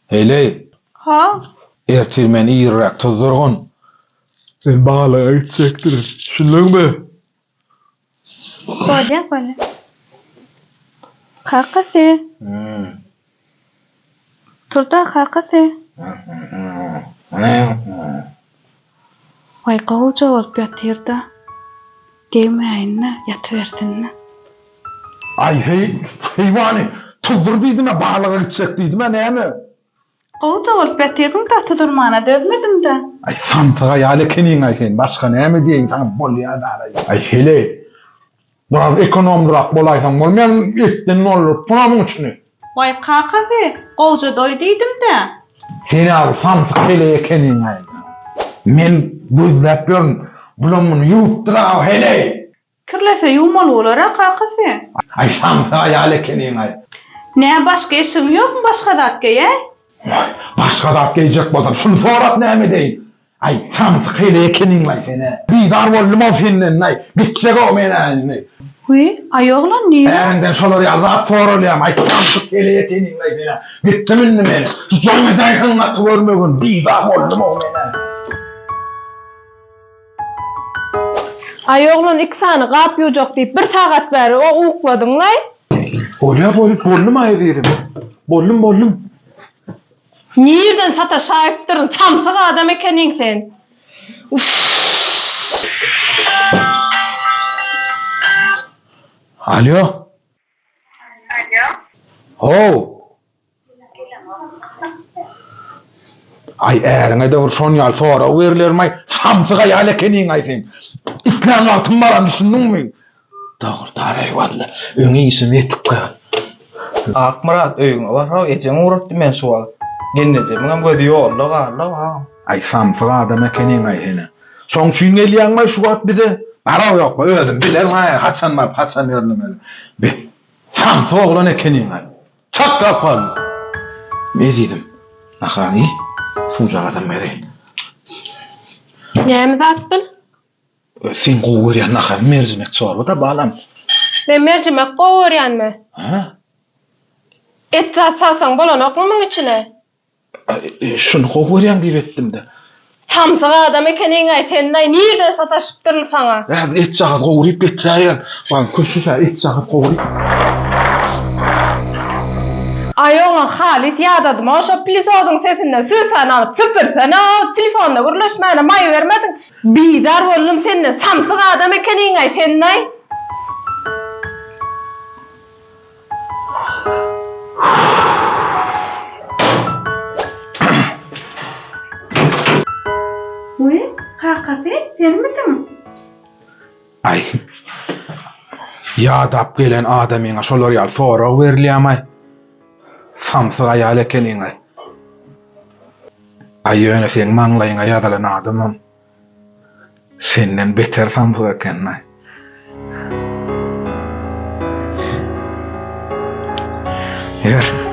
Hele, Ha? ertirmen iyirrak tuzdurgun. Sen bağlığa gidecektir. Şunlan mı? Böyle. Kakası. Turda kakası. Vay qavuca olup yatırda. Demeyinne yatıversinne. Ay heyvani, tuzdur dedim ya bağlığa gidecek dedim ya neymi? Qavuca olup yatırdım da tudurmana dözmedim de. Ay samtığa yale kenin ay sen, başka neymi deyin sana bol ya da. Ay hele, biraz ekonomrak bolaysan bolmayan etten ne olur, buna mı uçunu? Vay kakası. Qavuca doyduydım da. Seni al samtık hele kenin ay. Men gözlep görün, bulumun yuttura hele. Kirlese yumalı olarak kakası. Ay samtığa yale kenin ay. Ne başka işin yok mu başka dakika ya? Başka da gelecek bolsam şunu sorat näme deyin. Ay samtyk hele kenin ay seni. Bizar boldum o senden ay. Gitecek o meni. Huy, ayoğlan niye? Erinden şolar yazat sorulayam. Ay samtyk hele kenin ay seni. Gittim indi meni. Tutulma dayhanla görmegün. Bizar boldum o meni. Ayoğlan 2 sany gap ýojak diýip 1 sagat bäri o ukladyň lay. Boldum ay dedim. Boldum. Nirden sata şaýypdyryn, samsyk adam ekeniň sen. Alo. Ho. Ay äriňe de şon ýal sonra berlermay samsyga ýale kenin ay sen. İslam altın baran düşündünmü? Dağır taray walla. Öňe isim ýetip gal. Akmarat öýüňe bar ha, ejen uğratdy men şuwal. Genneje meňem gözi ýolla ha. Ay samsyga adam kenin ay hene. Şoň üçin gelýänme şu wagt bize. Bara ýokmy özüm bilen ha, haçan ýerlemeli. Be. Samsyg oglan ekenin ay. Çak kapal. Ne diýdim? Nahani? Suja adam beri. Näme zat bil? Sen gowy nahar merzimek çorba da balam. Men merjimek gowurýanmy? Ha? Et zat salsaň bolanok muň içine? Şunu gowy diýip etdim de. Samsyk adam ekeniň ay sen nirden sataşypdyryn saňa? Ya et çagat gowyryp getirýär. Ban köşüşä et çagat gowyryp. Ayoğlan Halit ýadadyma oşa plisodyň sesinden söz sany alyp süpürsene, telefonda gürleşmäne maý bermedin. Bizar boldum senden, samsyk adam ekeniň ay sen näy? Huy, kakası sen misin? Ay. Ýadap gelen adamyňa şolar ýal sonra berilýärmi? Samsyg ýale ekeniň ay. Ay ýöne sen maňlaýyňa ýadalan adamym. Senden beter samsyg eken ay. Yer.